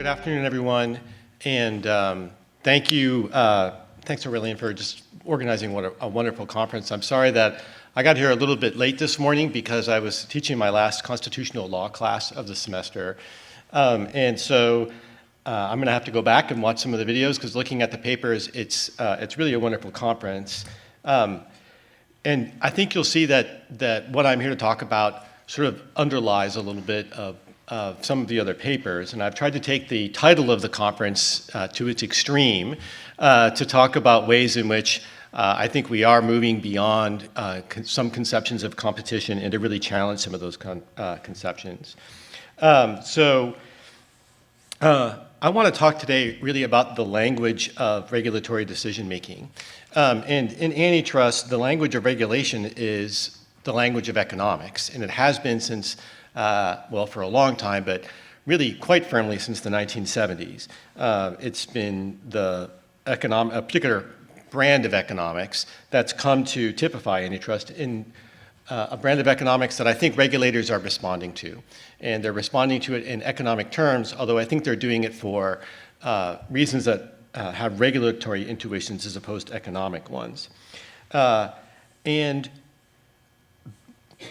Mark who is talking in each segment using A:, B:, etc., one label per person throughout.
A: Good afternoon, everyone, and thanks Aurelian for just organizing what a wonderful conference. I'm sorry that I got here a little bit late this morning because I was teaching my last constitutional law class of the semester, and so I'm going to have to go back and watch some of the videos because looking at the papers, it's really a wonderful conference, and I think you'll see that what I'm here to talk about sort of underlies a little bit of some of the other papers, and I've tried to take the title of the conference to its extreme to talk about ways in which I think we are moving beyond some conceptions of competition and to really challenge some of those conceptions. I want to talk today really about the language of regulatory decision making. And in antitrust, the language of regulation is the language of economics, and it has been since for a long time, but really quite firmly since the 1970s. It's been a particular brand of economics that's come to typify antitrust in a brand of economics that I think regulators are responding to. And they're responding to it in economic terms, although I think they're doing it for reasons that have regulatory intuitions as opposed to economic ones. And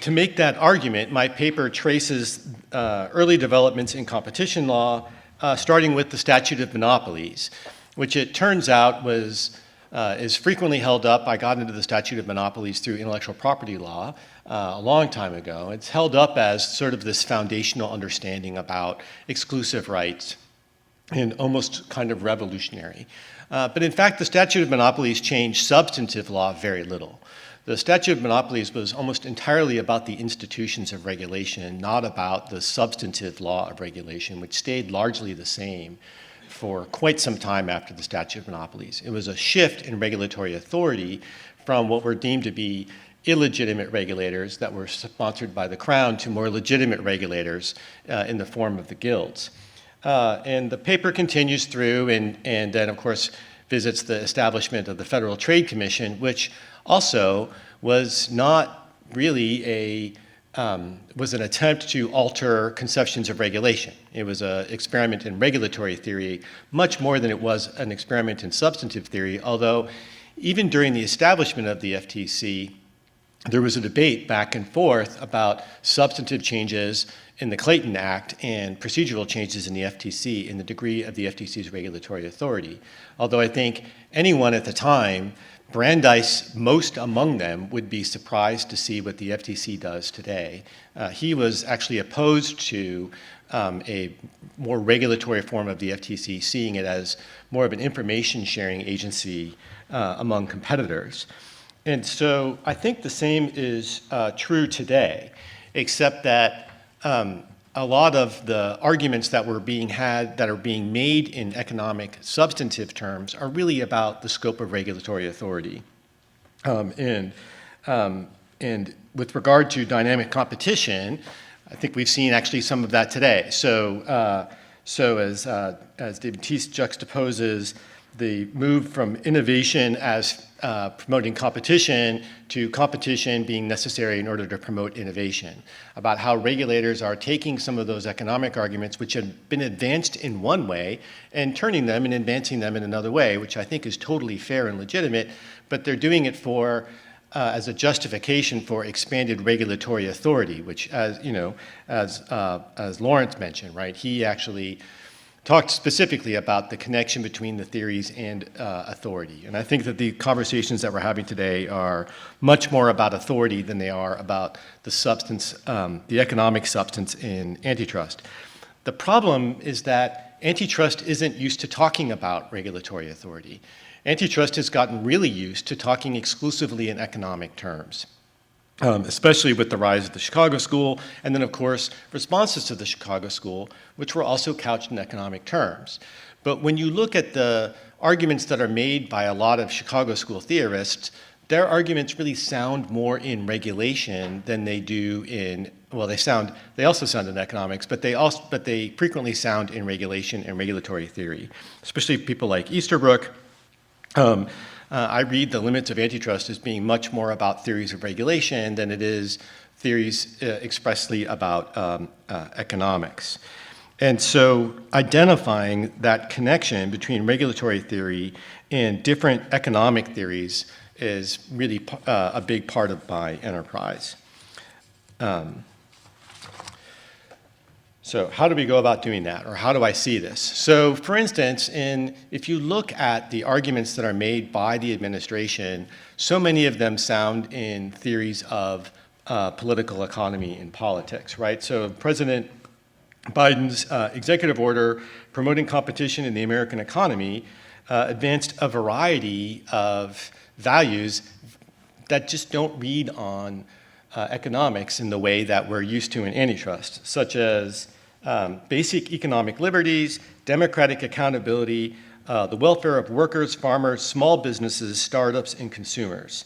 A: to make that argument, my paper traces early developments in competition law, starting with the statute of monopolies, which it turns out is frequently held up. I got into the statute of monopolies through intellectual property law a long time ago. It's held up as sort of this foundational understanding about exclusive rights and almost kind of revolutionary. But in fact, the statute of monopolies changed substantive law very little. The statute of monopolies was almost entirely about the institutions of regulation, not about the substantive law of regulation, which stayed largely the same for quite some time after the statute of monopolies. It was a shift in regulatory authority from what were deemed to be illegitimate regulators that were sponsored by the Crown to more legitimate regulators in the form of the guilds. And the paper continues through and then, of course, visits the establishment of the Federal Trade Commission, which also was not really was an attempt to alter conceptions of regulation. It was an experiment in regulatory theory, much more than it was an experiment in substantive theory, although even during the establishment of the FTC, there was a debate back and forth about substantive changes in the Clayton Act and procedural changes in the FTC in the degree of the FTC's regulatory authority. Although I think anyone at the time, Brandeis, most among them, would be surprised to see what the FTC does today. He was actually opposed to a more regulatory form of the FTC, seeing it as more of an information sharing agency among competitors. And so I think the same is true today, except that a lot of the arguments that are being made in economic substantive terms are really about the scope of regulatory authority. And with regard to dynamic competition, I think we've seen actually some of that today. So as David Teese juxtaposes the move from innovation as promoting competition to competition being necessary in order to promote innovation, about how regulators are taking some of those economic arguments which have been advanced in one way and turning them and advancing them in another way, which I think is totally fair and legitimate, but they're doing it as a justification for expanded regulatory authority, which, as Lawrence mentioned, right, he actually talked specifically about the connection between the theories and authority. And I think that the conversations that we're having today are much more about authority than they are about the substance, the economic substance in antitrust. The problem is that antitrust isn't used to talking about regulatory authority. Antitrust has gotten really used to talking exclusively in economic terms. Especially with the rise of the Chicago School, and then, of course, responses to the Chicago School, which were also couched in economic terms. But when you look at the arguments that are made by a lot of Chicago School theorists, their arguments really sound more in regulation than they do in, they also sound in economics, but they frequently sound in regulation and regulatory theory, especially people like Easterbrook. I read the limits of antitrust as being much more about theories of regulation than it is theories expressly about economics. And so identifying that connection between regulatory theory and different economic theories is really a big part of my enterprise. So how do we go about doing that, or how do I see this? So for instance, if you look at the arguments that are made by the administration, so many of them sound in theories of political economy and politics, right? So President Biden's executive order promoting competition in the American economy advanced a variety of values that just don't read on economics in the way that we're used to in antitrust, such as basic economic liberties, democratic accountability, the welfare of workers, farmers, small businesses, startups, and consumers.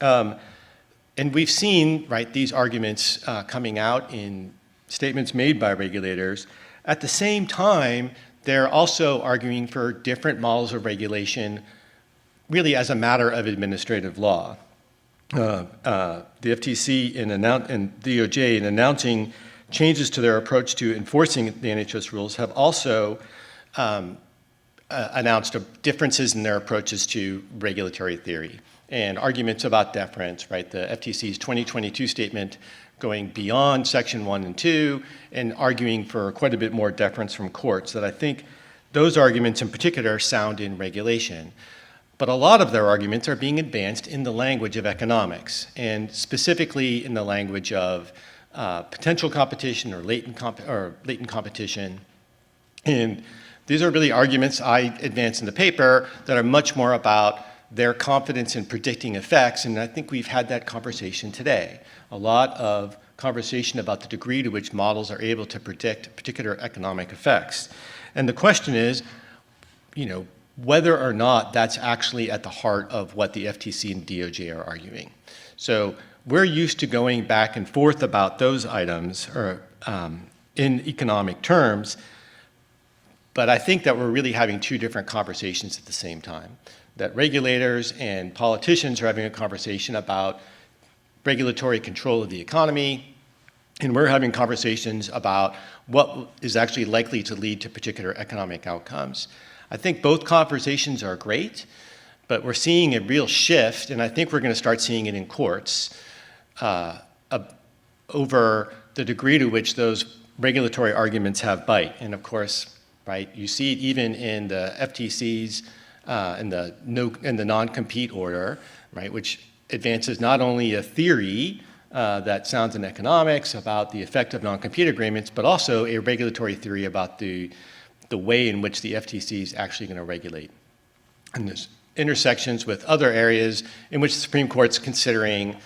A: And we've seen, right, these arguments coming out in statements made by regulators. At the same time, they're also arguing for different models of regulation, really as a matter of administrative law. The FTC and DOJ, in announcing changes to their approach to enforcing the antitrust rules, have also announced differences in their approaches to regulatory theory and arguments about deference, right? The FTC's 2022 statement going beyond Section 1 and 2 and arguing for quite a bit more deference from courts, that I think those arguments in particular sound in regulation. But a lot of their arguments are being advanced in the language of economics, and specifically in the language of potential competition or latent competition. And these are really arguments I advance in the paper that are much more about their confidence in predicting effects, and I think we've had that conversation today. A lot of conversation about the degree to which models are able to predict particular economic effects. And the question is, whether or not that's actually at the heart of what the FTC and DOJ are arguing. So we're used to going back and forth about those items in economic terms, but I think that we're really having two different conversations at the same time. That regulators and politicians are having a conversation about regulatory control of the economy, and we're having conversations about what is actually likely to lead to particular economic outcomes. I think both conversations are great, but we're seeing a real shift, and I think we're going to start seeing it in courts over the degree to which those regulatory arguments have bite. And of course, right, you see it even in the FTC's in the non-compete order, right, which advances not only a theory that sounds in economics about the effect of non-compete agreements, but also a regulatory theory about the way in which the FTC is actually going to regulate. And there's intersections with other areas in which the Supreme Court's considering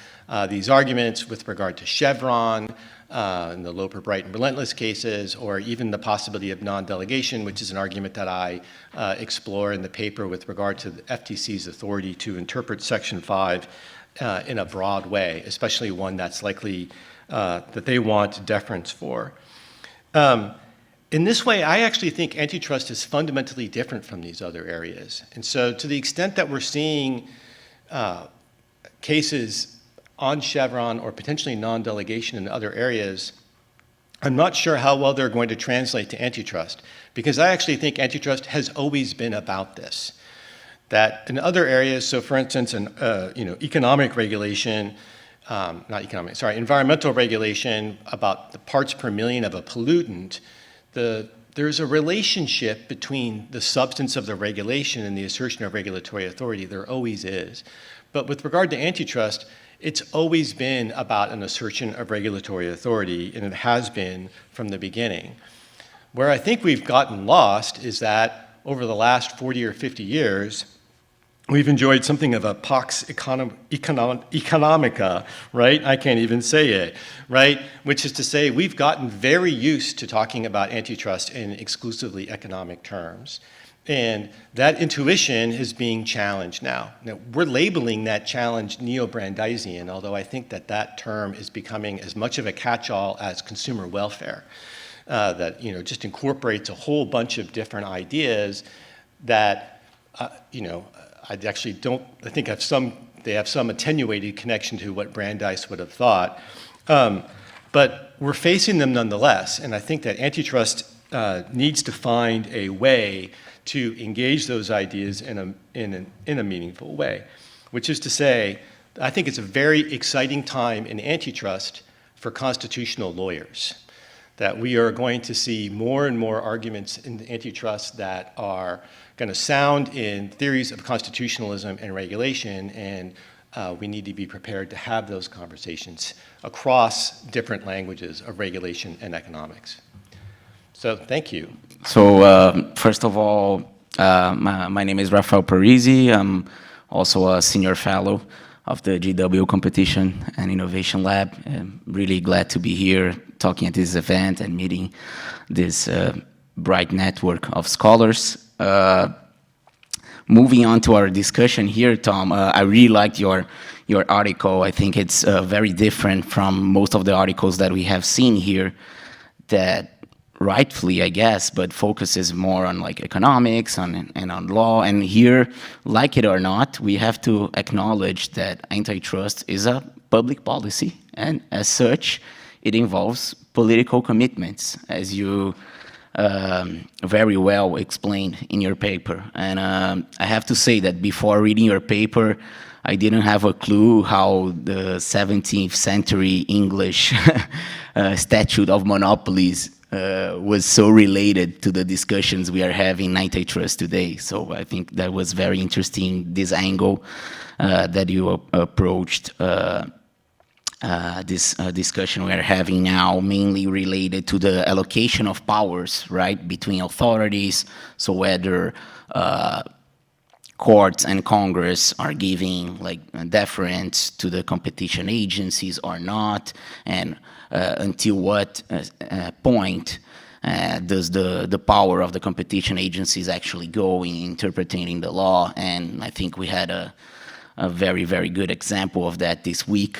A: these arguments with regard to Chevron, in the Loper, Bright, and Relentless cases, or even the possibility of non-delegation, which is an argument that I explore in the paper with regard to the FTC's authority to interpret Section 5 in a broad way, especially one that's likely that they want deference for. In this way, I actually think antitrust is fundamentally different from these other areas. And so to the extent that we're seeing cases on Chevron or potentially non-delegation in other areas, I'm not sure how well they're going to translate to antitrust, because I actually think antitrust has always been about this. That in other areas, so for instance, economic regulation, environmental regulation about the parts per million of a pollutant, there's a relationship between the substance of the regulation and the assertion of regulatory authority. There always is. But with regard to antitrust, it's always been about an assertion of regulatory authority, and it has been from the beginning. Where I think we've gotten lost is that over the last 40 or 50 years, we've enjoyed something of a pax economica, right? I can't even say it, right? Which is to say, we've gotten very used to talking about antitrust in exclusively economic terms. And that intuition is being challenged now. Now, we're labeling that challenge neo-Brandeisian, although I think that that term is becoming as much of a catch-all as consumer welfare, that just incorporates a whole bunch of different ideas that, I think they have some attenuated connection to what Brandeis would have thought. But we're facing them nonetheless, and I think that antitrust needs to find a way to engage those ideas in a meaningful way, which is to say, I think it's a very exciting time in antitrust for constitutional lawyers, that we are going to see more and more arguments in antitrust that are going to sound in theories of constitutionalism and regulation, and we need to be prepared to have those conversations across different languages of regulation and economics. So thank you.
B: So first of all, my name is Rafael Parisi. I'm also a senior fellow of the GW Competition and Innovation Lab. I'm really glad to be here talking at this event and meeting this bright network of scholars. Moving on to our discussion here, Tom, I really liked your article. I think it's very different from most of the articles that we have seen here that rightfully, I guess, but focuses more on like economics and on law. And here, like it or not, we have to acknowledge that antitrust is a public policy. And as such, it involves political commitments, as you very well explained in your paper. And I have to say that before reading your paper, I didn't have a clue how the 17th century English statute of monopolies was so related to the discussions we are having in antitrust today. So I think that was very interesting, this angle that you approached this discussion we are having now, mainly related to the allocation of powers, right, between authorities. So whether courts and Congress are giving like deference to the competition agencies or not, and until what point does the power of the competition agencies actually go in interpreting the law. And I think we had a very, very good example of that this week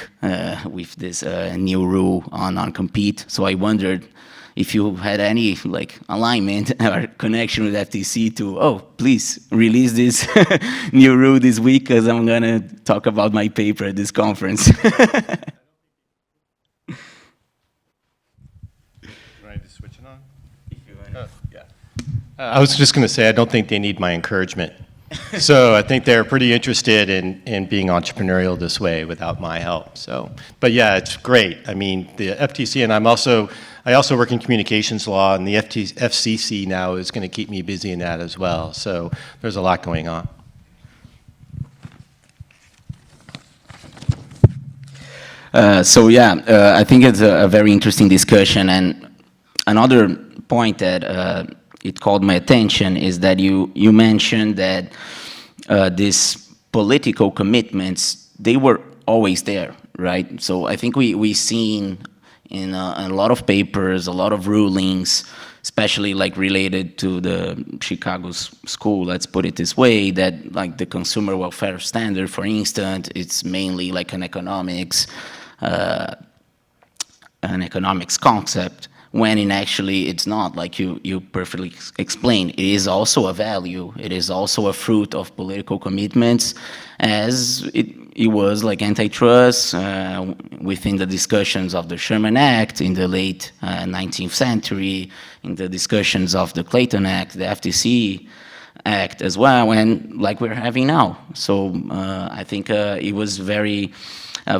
B: with this new rule on non-compete. So I wondered if you had any like alignment or connection with FTC to, oh, please release this new rule this week because I'm gonna talk about my paper at this conference.
A: Right, to switch it on? If you want. Yeah. I was just going to say, I don't think they need my encouragement. So I think they're pretty interested in being entrepreneurial this way without my help. So, but yeah, it's great. I mean, the FTC, and I also work in communications law, and the FCC now is going to keep me busy in that as well. So there's a lot going on.
B: I think it's a very interesting discussion. And another point that it called my attention is that you mentioned that these political commitments, they were always there, right? So I think we've seen in a lot of papers, a lot of rulings, especially like related to the Chicago school, let's put it this way, that like the consumer welfare standard, for instance, it's mainly like an economics concept, when in actually it's not, like you perfectly explained. It is also a value. It is also a fruit of political commitments, as it was like antitrust within the discussions of the Sherman Act in the late 19th century, in the discussions of the Clayton Act, the FTC Act as well, and like we're having now. So I think it was a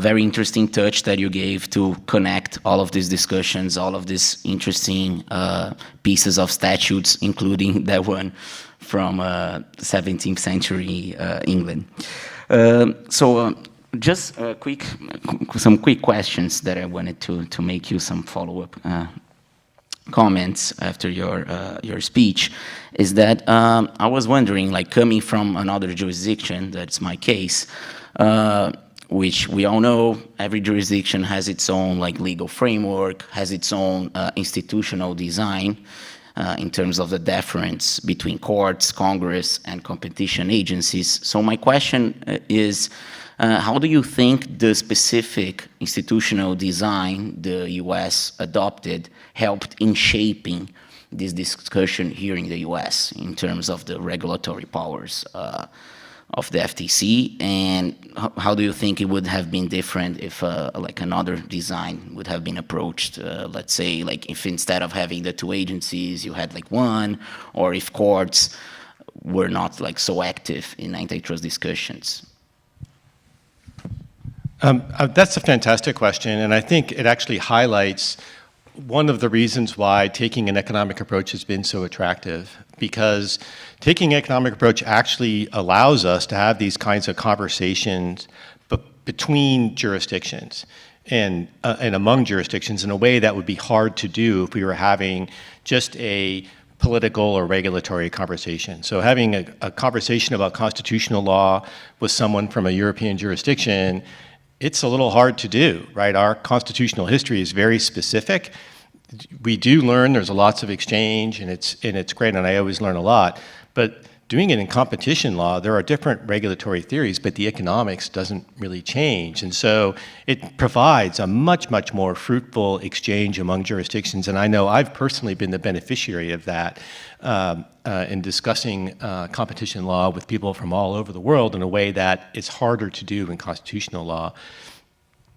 B: very interesting touch that you gave to connect all of these discussions, all of these interesting pieces of statutes, including that one from 17th century England. Just some quick questions that I wanted to make you some follow-up comments after your speech. Is that I was wondering, like coming from another jurisdiction, that's my case, which we all know every jurisdiction has its own like legal framework, has its own institutional design in terms of the deference between courts, Congress, and competition agencies. So my question is, how do you think the specific institutional design the US adopted helped in shaping this discussion here in the US in terms of the regulatory powers of the FTC, and how do you think it would have been different if like another design would have been approached? Let's say like if instead of having the two agencies, you had like one, or if courts were not like so active in antitrust discussions.
A: That's a fantastic question, and I think it actually highlights one of the reasons why taking an economic approach has been so attractive, because taking an economic approach actually allows us to have these kinds of conversations between jurisdictions and among jurisdictions in a way that would be hard to do if we were having just a political or regulatory conversation. So having a conversation about constitutional law with someone from a European jurisdiction, it's a little hard to do, right? Our constitutional history is very specific. We do learn, there's lots of exchange, and it's great, and I always learn a lot. But doing it in competition law, there are different regulatory theories, but the economics doesn't really change. And so it provides a much, much more fruitful exchange among jurisdictions. And I know I've personally been the beneficiary of that in discussing competition law with people from all over the world in a way that it's harder to do in constitutional law.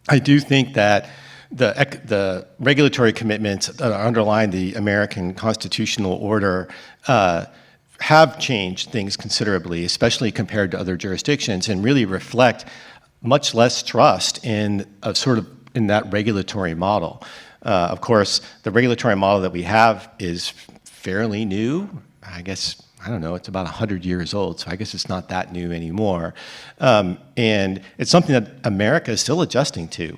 A: I do think that the regulatory commitments that are underlying the American constitutional order have changed things considerably, especially compared to other jurisdictions, and really reflect much less trust in in that regulatory model. Of course, the regulatory model that we have is fairly new. I guess, I don't know, it's about 100 years old, so I guess it's not that new anymore. And it's something that America is still adjusting to.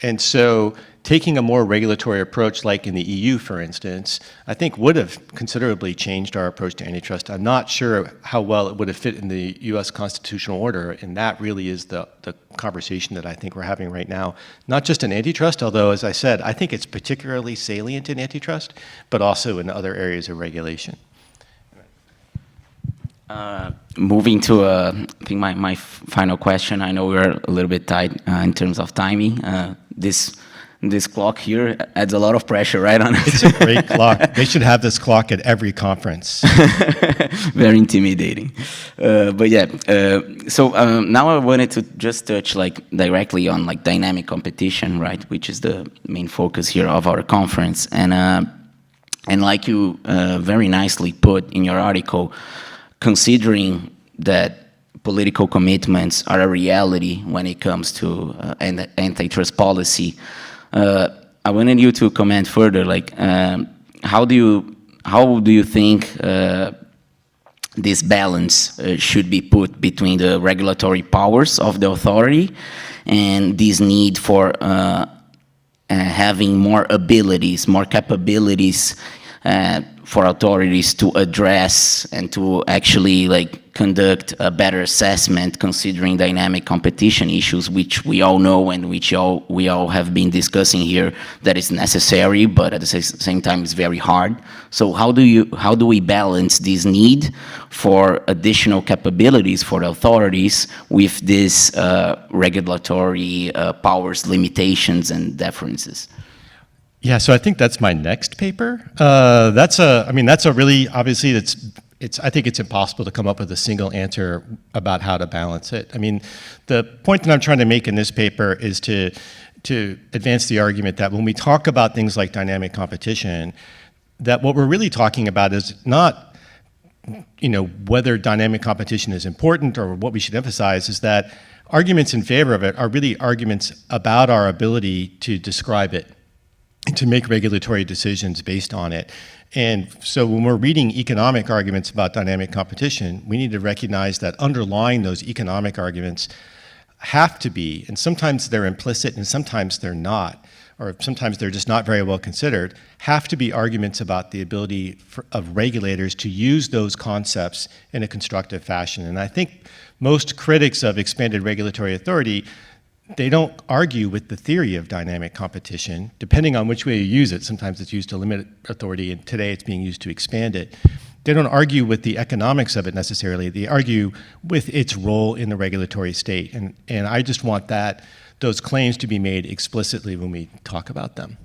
A: And so taking a more regulatory approach, like in the EU, for instance, I think would have considerably changed our approach to antitrust. I'm not sure how well it would have fit in the US constitutional order, and that really is the conversation that I think we're having right now. Not just in antitrust, although, as I said, I think it's particularly salient in antitrust, but also in other areas of regulation.
B: Moving to, I think my final question. I know we're a little bit tight in terms of timing. This clock here adds a lot of pressure, right, on us.
A: It's a great clock. They should have this clock at every conference.
B: Very intimidating. But yeah, so now I wanted to just touch like directly on like dynamic competition, right, which is the main focus here of our conference. And like you very nicely put in your article, considering that political commitments are a reality when it comes to antitrust policy, I wanted you to comment further, like how do you think this balance should be put between the regulatory powers of the authority and this need for having more abilities, more capabilities for authorities to address and to actually like conduct a better assessment considering dynamic competition issues, which we all know and which we all have been discussing here, that is necessary, but at the same time it's very hard. So how do we balance this need for additional capabilities for the authorities with this regulatory powers limitations and differences?
A: Yeah, so I think that's my next paper. That's a really, obviously, I think it's impossible to come up with a single answer about how to balance it. I mean, the point that I'm trying to make in this paper is to advance the argument that when we talk about things like dynamic competition, that what we're really talking about is not, whether dynamic competition is important or what we should emphasize is that arguments in favor of it are really arguments about our ability to describe it and to make regulatory decisions based on it. And so when we're reading economic arguments about dynamic competition, we need to recognize that underlying those economic arguments have to be, and sometimes they're implicit and sometimes they're not, or sometimes they're just not very well considered, have to be arguments about the ability of regulators to use those concepts in a constructive fashion. And I think most critics of expanded regulatory authority, they don't argue with the theory of dynamic competition, depending on which way you use it. Sometimes it's used to limit authority, and today it's being used to expand it. They don't argue with the economics of it necessarily. They argue with its role in the regulatory state. And I just want those claims to be made explicitly when we talk about them.